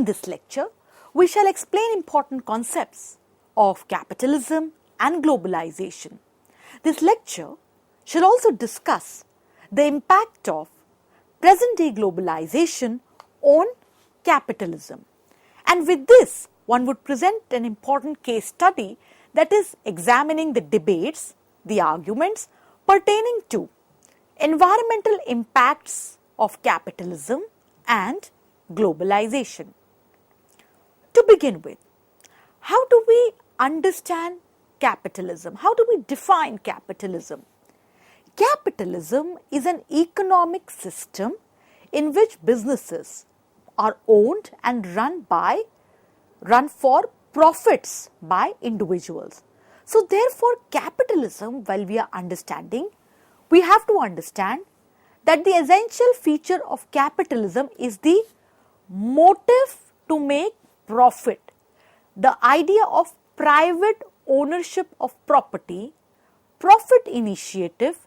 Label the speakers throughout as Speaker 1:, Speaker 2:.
Speaker 1: this lecture, we shall explain important concepts of capitalism and globalization. This lecture shall also discuss the impact of present-day globalization on capitalism. And with this, one would present an important case study that is examining the debates, the arguments pertaining to environmental impacts of capitalism and globalization. To begin with, how do we understand capitalism? How do we define capitalism? Capitalism is an economic system in which businesses are owned and run for profits by individuals. So therefore, capitalism, while we are understanding, we have to understand that the essential feature of capitalism is the motive to make profit. The idea of private ownership of property, profit initiative,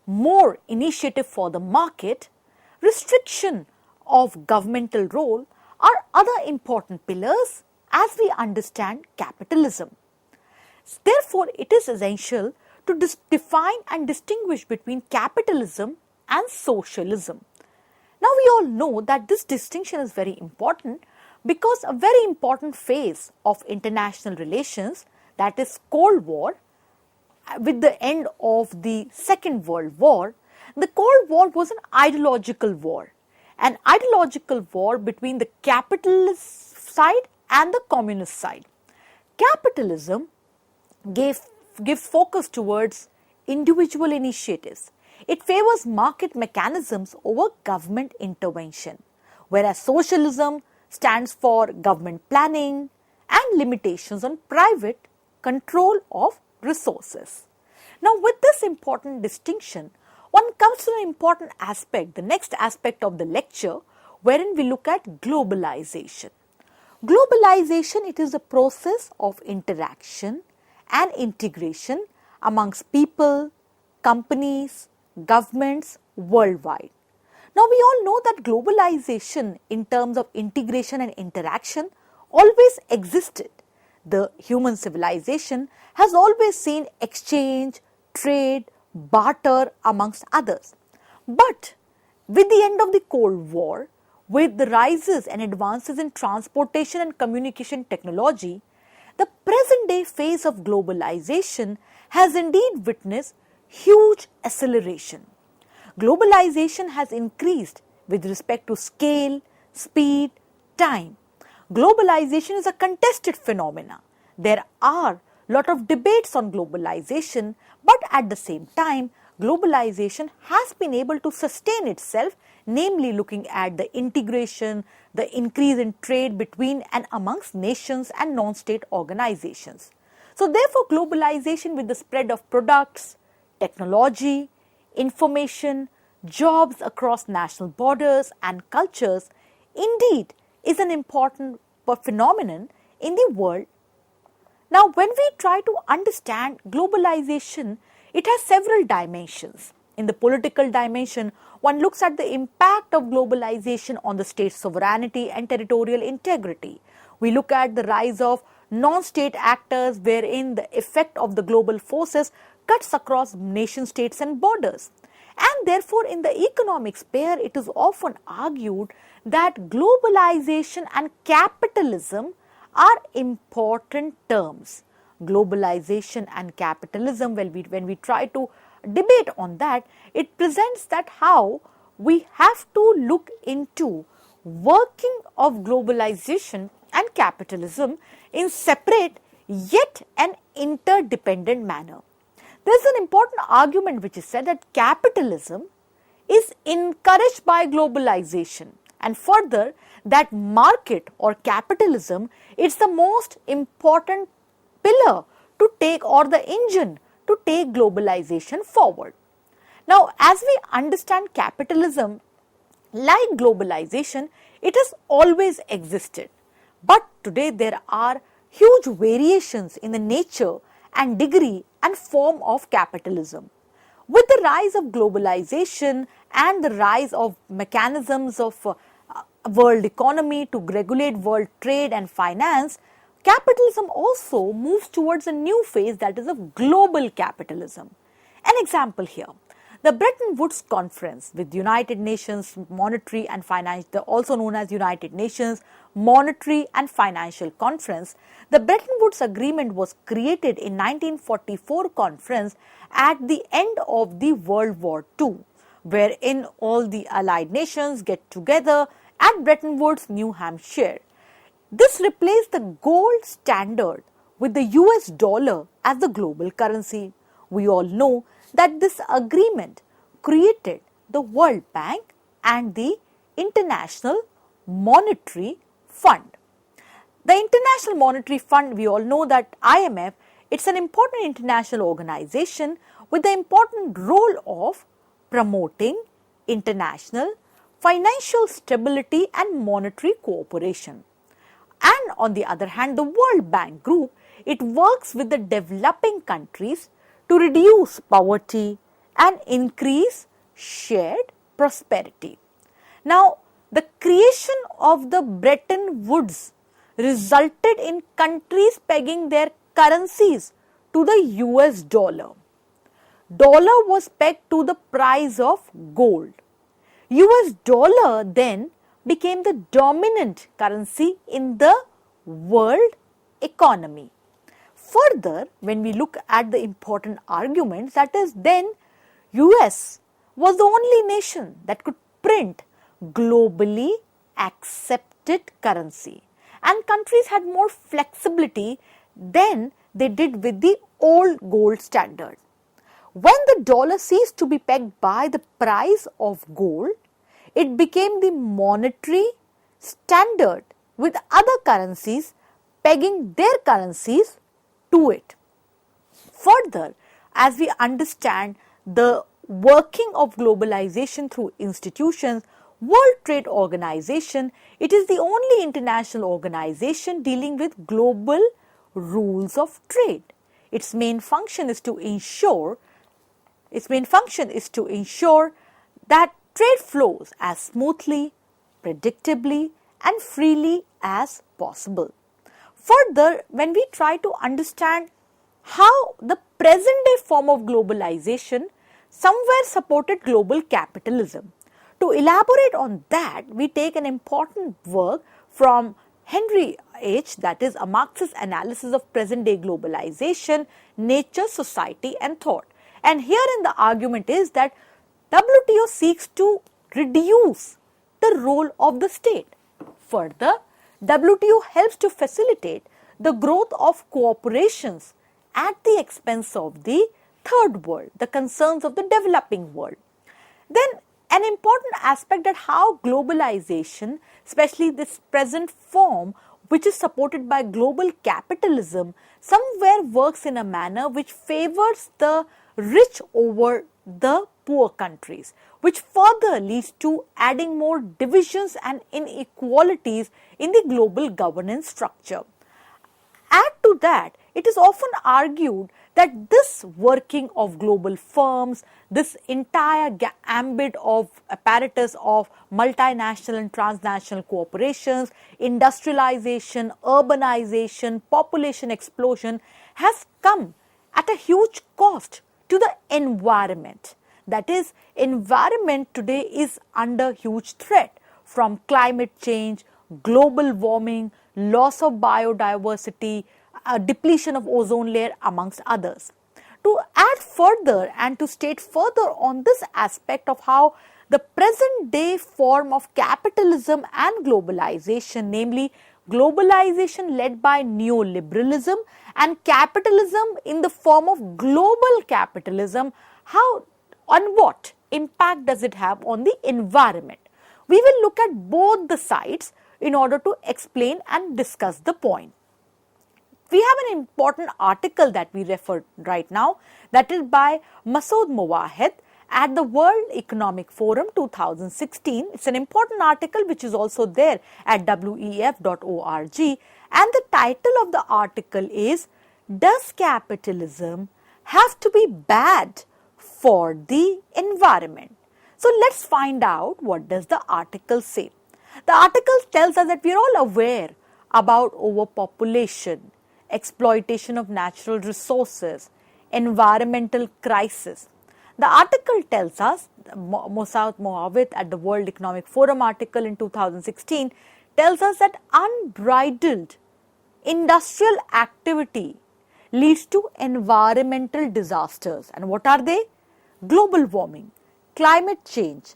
Speaker 1: more initiative for the market, restriction of governmental role are other important pillars as we understand capitalism. Therefore, it is essential to define and distinguish between capitalism and socialism. Now, we all know that this distinction is very important because a very important phase of international relations, that is Cold War, with the end of the Second World War, the Cold War was an ideological war between the capitalist side and the communist side. Capitalism gives focus towards individual initiatives. It favors market mechanisms over government intervention, whereas socialism stands for government planning and limitations on private control of resources. Now, with this important distinction, one comes to an important aspect, the next aspect of the lecture, wherein we look at globalization. Globalization, it is a process of interaction and integration amongst people, companies, governments worldwide. Now, we all know that globalization in terms of integration and interaction always existed. The human civilization has always seen exchange, trade, barter amongst others. But with the end of the Cold War, with the rises and advances in transportation and communication technology, the present day phase of globalization has indeed witnessed huge acceleration. Globalization has increased with respect to scale, speed, time. Globalization is a contested phenomena. There are a lot of debates on globalization, but at the same time, globalization has been able to sustain itself, namely looking at the integration, the increase in trade between and amongst nations and non-state organizations. So therefore, globalization with the spread of products, technology, information, jobs across national borders and cultures indeed is an important phenomenon in the world. Now, when we try to understand globalization, it has several dimensions. In the political dimension, one looks at the impact of globalization on the state's sovereignty and territorial integrity. We look at the rise of non-state actors wherein the effect of the global forces cuts across nation states and borders. And therefore, in the economic sphere, it is often argued that globalization and capitalism are important terms. Globalization and capitalism, when we try to debate on that, it presents that how we have to look into working of globalization and capitalism in separate yet an interdependent manner. There is an important argument which is said that capitalism is encouraged by globalization, and further that market or capitalism is the most important pillar to take, or the engine to take globalization forward. Now, as we understand capitalism like globalization, it has always existed. But today there are huge variations in the nature and degree and form of capitalism. With the rise of globalization and the rise of mechanisms of world economy, to regulate world trade and finance, capitalism also moves towards a new phase, that is of global capitalism. An example here. The Bretton Woods Conference with United Nations Monetary and Financial, also known as United Nations Monetary and Financial Conference, the Bretton Woods Agreement was created in 1944 conference at the end of the World War II, wherein all the allied nations get together at Bretton Woods, New Hampshire. This replaced the gold standard with the US dollar as the global currency. We all know that this agreement created the World Bank and the International Monetary Fund. The International Monetary Fund, we all know that IMF, it's an important international organization with the important role of promoting international financial stability and monetary cooperation. And on the other hand, the World Bank Group, it works with the developing countries to reduce poverty and increase shared prosperity. Now, the creation of the Bretton Woods resulted in countries pegging their currencies to the US dollar. Dollar was pegged to the price of gold. US dollar then became the dominant currency in the world economy. Further, when we look at the important arguments, that is then US was the only nation that could print globally accepted currency, and countries had more flexibility than they did with the old gold standard. When the dollar ceased to be pegged by the price of gold, it became the monetary standard with other currencies pegging their currencies to it. Further, as we understand the working of globalization through institutions, World Trade Organization, it is the only international organization dealing with global rules of trade. Its main function is to ensure that trade flows as smoothly, predictably, and freely as possible. Further, when we try to understand how the present day form of globalization somewhere supported global capitalism, to elaborate on that, we take an important work from Henry H., that is a Marxist analysis of present day globalization, nature, society and thought. And herein the argument is that WTO seeks to reduce the role of the state. Further, WTO helps to facilitate the growth of cooperations at the expense of the third world, the concerns of the developing world. Then an important aspect that how globalization, especially this present form which is supported by global capitalism, somewhere works in a manner which favors the rich over the poor countries, which further leads to adding more divisions and inequalities in the global governance structure. Add to that, it is often argued that this working of global firms, this entire ambit of apparatus of multinational and transnational corporations, industrialization, urbanization, population explosion has come at a huge cost to the environment. That is, environment today is under huge threat from climate change, global warming, loss of biodiversity, depletion of ozone layer amongst others. To add further and to state further on this aspect of how the present day form of capitalism and globalization, namely globalization led by neoliberalism and capitalism in the form of global capitalism, how and what impact does it have on the environment? We will look at both the sides in order to explain and discuss the point. We have an important article that we refer right now, that is by Masood Mowahed at the World Economic Forum 2016. It's an important article which is also there at wef.org, and the title of the article is, "Does capitalism have to be bad for the environment?" So let's find out what does the article say. The article tells us that we are all aware about overpopulation, exploitation of natural resources, environmental crisis. The article tells us, Mossad Moawit at the World Economic Forum article in 2016 tells us that unbridled industrial activity leads to environmental disasters. And what are they? Global warming, climate change,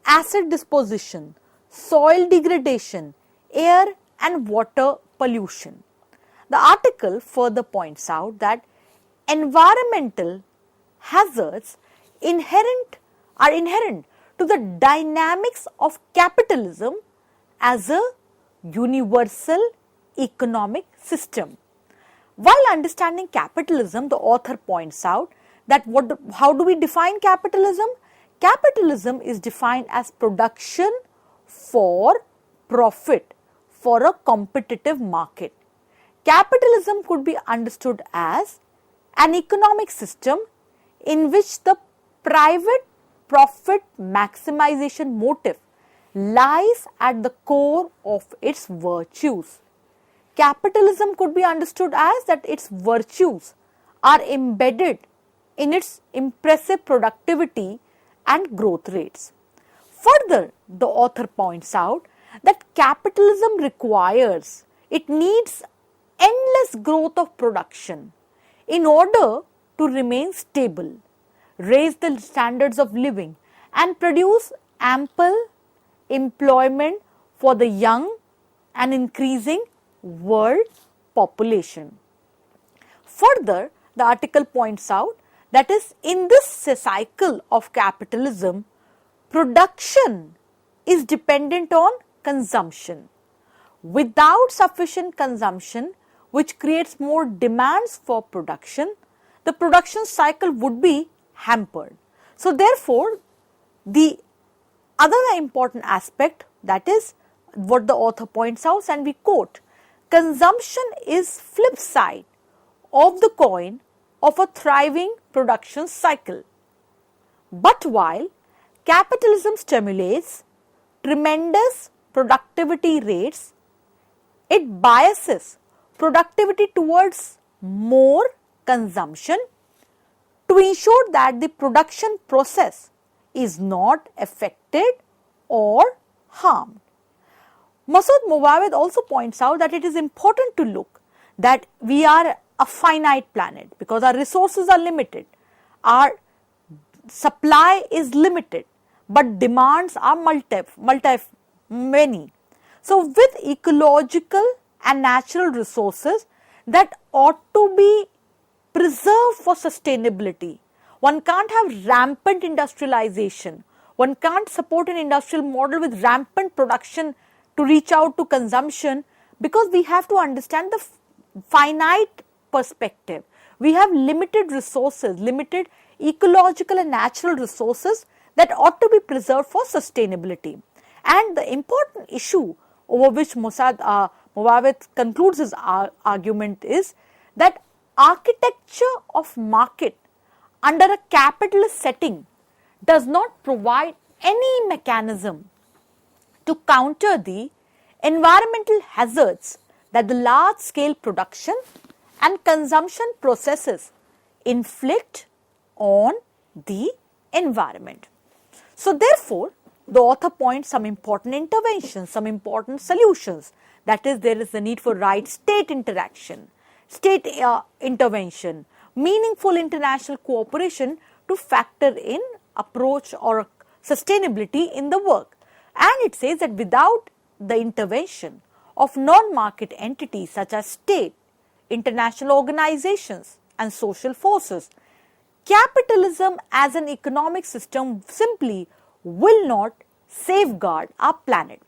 Speaker 1: acid disposition, soil degradation, air and water pollution. The article further points out that environmental hazards are inherent to the dynamics of capitalism as a universal economic system. While understanding capitalism, the author points out that how do we define capitalism? Capitalism is defined as production for profit for a competitive market. Capitalism could be understood as an economic system in which the private profit maximization motive lies at the core of its virtues. Capitalism could be understood as that its virtues are embedded in its impressive productivity and growth rates. Further, the author points out that capitalism needs endless growth of production in order to remain stable, raise the standards of living and produce ample employment for the young and increasing world population. Further, the article points out that is in this cycle of capitalism, production is dependent on consumption. Without sufficient consumption, which creates more demands for production, the production cycle would be hampered. So therefore, the other important aspect, that is what the author points out, and we quote, consumption is flip side of the coin of a thriving production cycle. But while capitalism stimulates tremendous productivity rates, it biases productivity towards more consumption to ensure that the production process is not affected or harmed. Masood Moawit also points out that it is important to look that we are a finite planet because our resources are limited, our supply is limited, but demands are many. So with ecological and natural resources that ought to be preserved for sustainability, one can't have rampant industrialization, one can't support an industrial model with rampant production to reach out to consumption, because we have to understand the finite perspective. We have limited resources, limited ecological and natural resources that ought to be preserved for sustainability. And the important issue over which Moawit concludes his argument is that architecture of market under a capitalist setting does not provide any mechanism to counter the environmental hazards that the large-scale production and consumption processes inflict on the environment. So therefore, the author points some important interventions, some important solutions. That is, there is the need for right state interaction, state intervention, meaningful international cooperation to factor in approach or sustainability in the work. And it says that without the intervention of non-market entities such as state, international organizations and social forces, capitalism as an economic system simply will not safeguard our planet.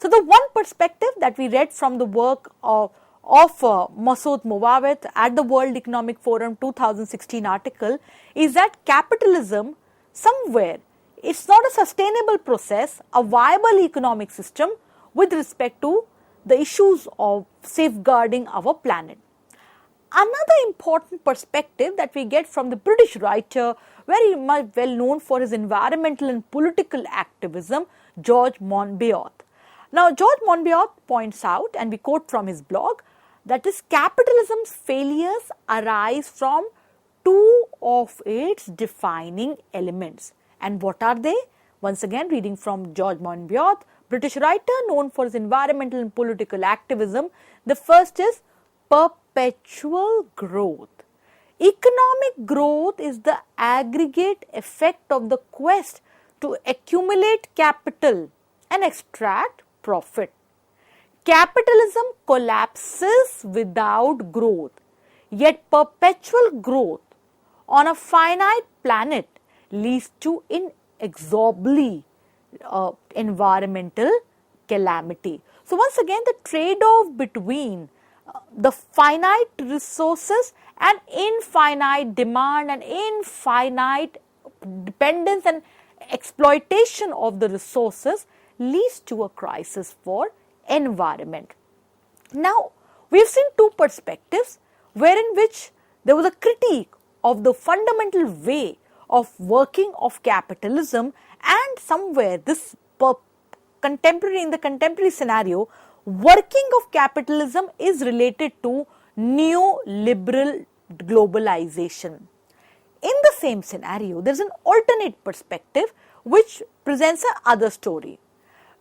Speaker 1: So the one perspective that we read from the work of Masood Moawit at the World Economic Forum 2016 article is that capitalism somewhere, it's not a sustainable process, a viable economic system with respect to the issues of safeguarding our planet. Another important perspective that we get from the British writer, very much well known for his environmental and political activism, George Monbiot. Now, George Monbiot points out, and we quote from his blog, that is, capitalism's failures arise from two of its defining elements. And what are they? Once again, reading from George Monbiot, British writer known for his environmental and political activism. The first is perpetual growth. Economic growth is the aggregate effect of the quest to accumulate capital and extract profit. Capitalism collapses without growth, yet perpetual growth on a finite planet leads to inexorably environmental calamity. So once again, the trade-off between the finite resources and infinite demand and infinite dependence and exploitation of the resources leads to a crisis for environment. Now, we have seen two perspectives wherein which there was a critique of the fundamental way of working of capitalism, and somewhere this in the contemporary scenario, working of capitalism is related to neoliberal globalization. In the same scenario, there is an alternate perspective which presents another story.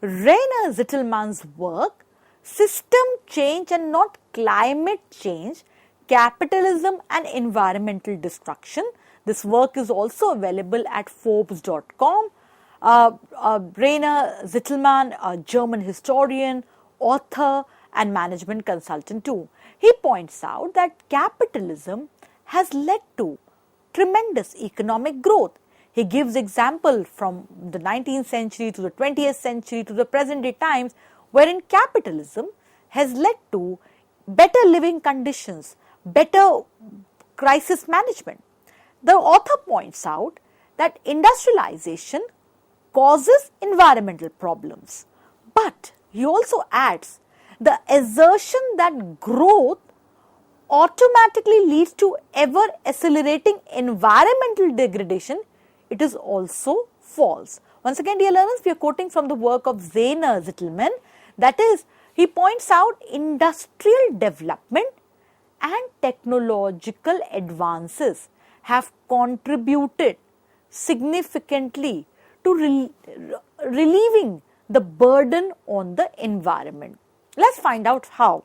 Speaker 1: Rainer Zitelmann's work, System Change and Not Climate Change, Capitalism and Environmental Destruction. This work is also available at Forbes.com. Rainer Zitelmann, a German historian, author and management consultant too. He points out that capitalism has led to tremendous economic growth. He gives example from the 19th century to the 20th century to the present day times, wherein capitalism has led to better living conditions, better crisis management. The author points out that industrialization causes environmental problems, but he also adds the assertion that growth automatically leads to ever accelerating environmental degradation. It is also false. Once again, dear learners, we are quoting from the work of Rainer Zitelmann. That is, he points out industrial development and technological advances have contributed significantly to relieving the burden on the environment. Let's find out how.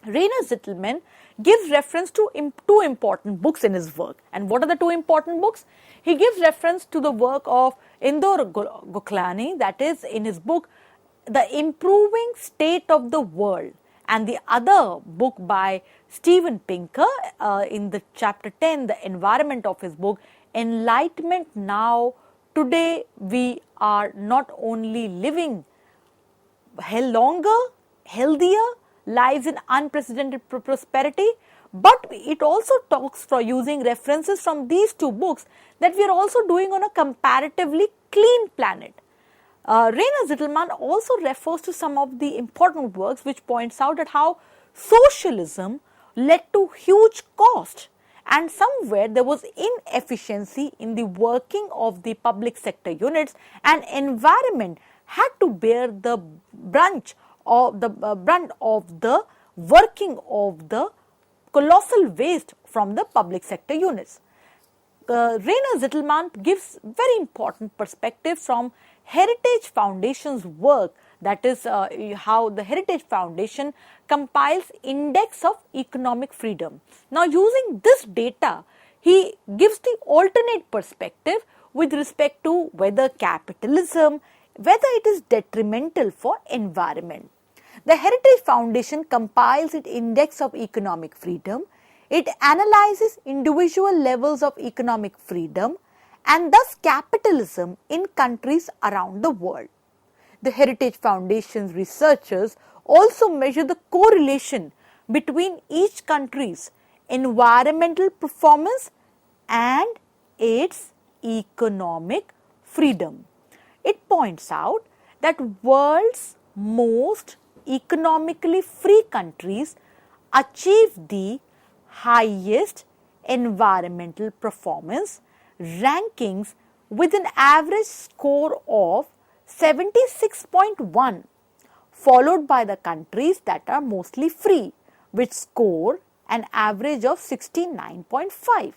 Speaker 1: Rainer Zitelmann gives reference to two important books in his work. And what are the two important books? He gives reference to the work of Indor Gokhlani, that is in his book, The Improving State of the World, and the other book by Steven Pinker in the chapter 10, The Environment of his book, Enlightenment Now. Today we are not only living longer, healthier lives in unprecedented prosperity, but it also talks, for using references from these two books, that we are also doing on a comparatively clean planet. Rainer Zitelmann also refers to some of the important works which points out at how socialism led to huge cost, and somewhere there was inefficiency in the working of the public sector units, and environment had to bear the brunt of the working of the colossal waste from the public sector units. Rainer Zitelmann gives very important perspective from Heritage Foundation's work, that is how the Heritage Foundation compiles Index of Economic Freedom. Now, using this data, he gives the alternate perspective with respect to whether capitalism, whether it is detrimental for environment. The Heritage Foundation compiles its Index of Economic Freedom. It analyzes individual levels of economic freedom and thus capitalism in countries around the world. The Heritage Foundation's researchers also measure the correlation between each country's environmental performance and its economic freedom. It points out that world's most economically free countries achieve the highest environmental performance rankings with an average score of 76.1, followed by the countries that are mostly free, which score an average of 69.5.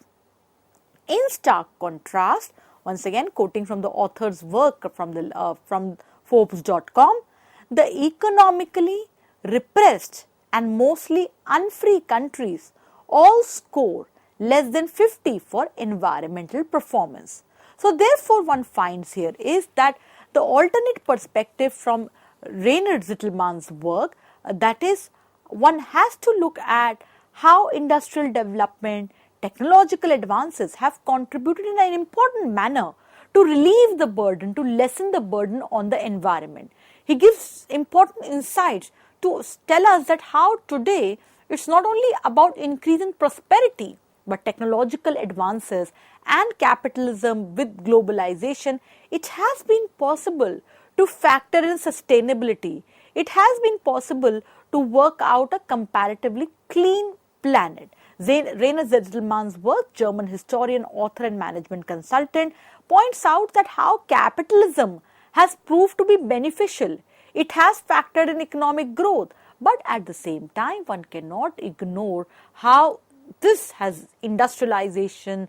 Speaker 1: In stark contrast, once again quoting from the author's work from Forbes.com, the economically repressed and mostly unfree countries all score less than 50 for environmental performance. So therefore, one finds here is that the alternate perspective from Rainer Zitelmann's work, that is, one has to look at how industrial development, technological advances have contributed in an important manner to relieve the burden, to lessen the burden on the environment. He gives important insights to tell us that how today it's not only about increasing prosperity, but technological advances and capitalism with globalization, it has been possible to factor in sustainability. It has been possible to work out a comparatively clean planet. Rainer Zitelmann's work, German historian, author and management consultant, points out that how capitalism has proved to be beneficial. It has factored in economic growth, but at the same time, one cannot ignore how this has industrialization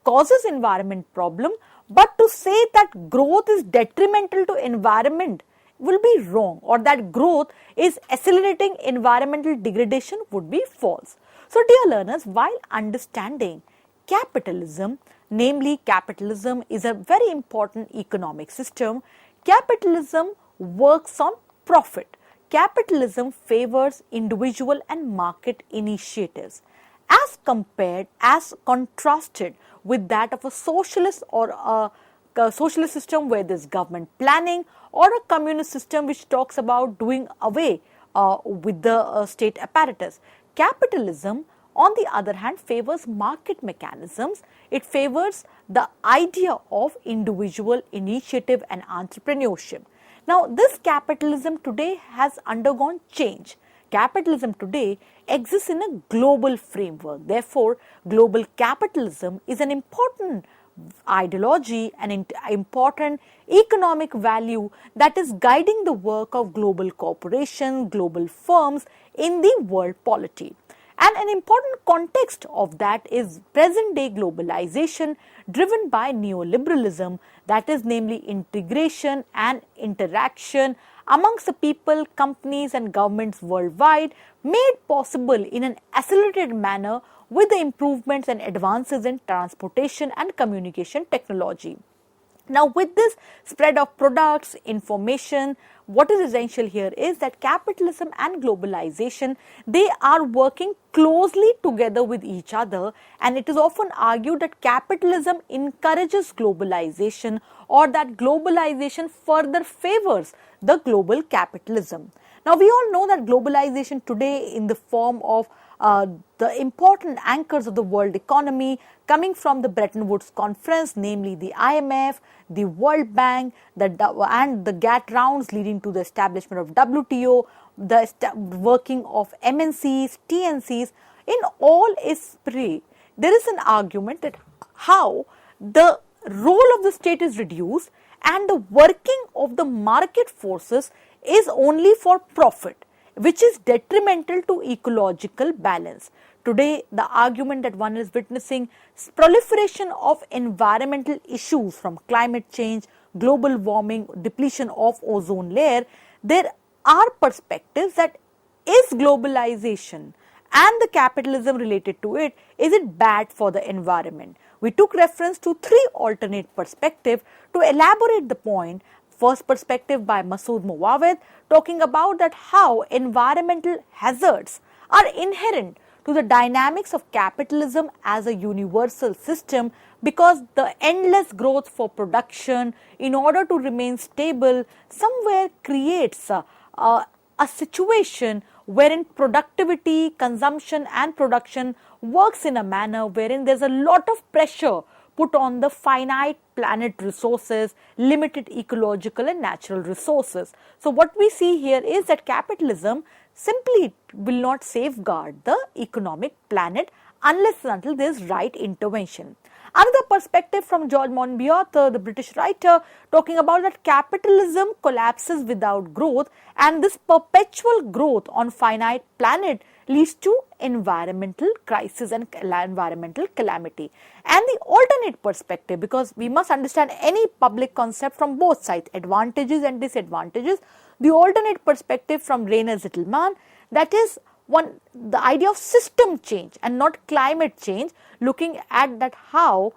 Speaker 1: causes environment problem, but to say that growth is detrimental to environment will be wrong, or that growth is accelerating environmental degradation would be false. So dear learners, while understanding capitalism, namely capitalism is a very important economic system, capitalism works on profit. Capitalism favors individual and market initiatives as contrasted with that of a socialist or a socialist system where there is government planning, or a communist system which talks about doing away with the state apparatus. Capitalism, on the other hand, favors market mechanisms. It favors the idea of individual initiative and entrepreneurship. Now, this capitalism today has undergone change. Capitalism today exists in a global framework. Therefore, global capitalism is an important ideology, an important economic value that is guiding the work of global corporations, global firms in the world polity. And an important context of that is present day globalization driven by neoliberalism, that is namely integration and interaction amongst the people, companies and governments worldwide, made possible in an accelerated manner with the improvements and advances in transportation and communication technology. Now, with this spread of products, information, what is essential here is that capitalism and globalization, they are working closely together with each other, and it is often argued that capitalism encourages globalization, or that globalization further favors the global capitalism. Now, we all know that globalization today in the form of the important anchors of the world economy coming from the Bretton Woods conference, namely the IMF, the World Bank, and the GATT rounds leading to the establishment of WTO, the working of MNCs, TNCs, in all its prey, there is an argument that how the role of the state is reduced and the working of the market forces is only for profit, which is detrimental to ecological balance. Today, the argument that one is witnessing proliferation of environmental issues from climate change, global warming, depletion of ozone layer, there are perspectives that is globalization and the capitalism related to it, is it bad for the environment? We took reference to three alternate perspectives to elaborate the point. First perspective by Masood Mowawed, talking about that how environmental hazards are inherent to the dynamics of capitalism as a universal system, because the endless growth for production in order to remain stable somewhere creates a situation wherein productivity, consumption and production works in a manner wherein there's a lot of pressure put on the finite planet resources, limited ecological and natural resources. So what we see here is that capitalism simply will not safeguard the economic planet unless and until there is right intervention. Another perspective from George Monbiot, the British writer, talking about that capitalism collapses without growth, and this perpetual growth on finite planet leads to environmental crisis and environmental calamity. And the alternate perspective, because we must understand any public concept from both sides, advantages and disadvantages, the alternate perspective from Rainer Zittelmann, that is the idea of system change and not climate change, looking at that how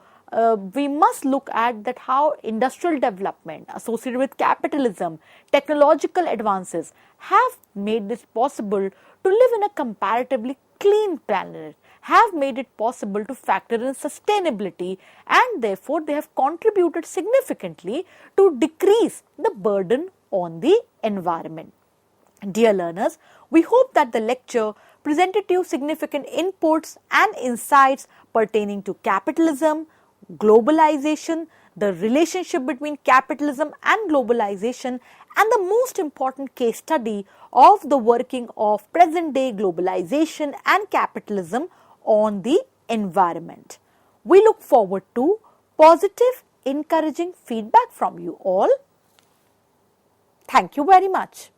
Speaker 1: we must look at that how industrial development associated with capitalism, technological advances have made this possible to live in a comparatively clean planet, have made it possible to factor in sustainability, and therefore they have contributed significantly to decrease the burden on the environment. Dear learners, we hope that the lecture presented to you significant inputs and insights pertaining to capitalism, globalization, the relationship between capitalism and globalization, and the most important case study of the working of present-day globalization and capitalism on the environment. We look forward to positive, encouraging feedback from you all. Thank you very much.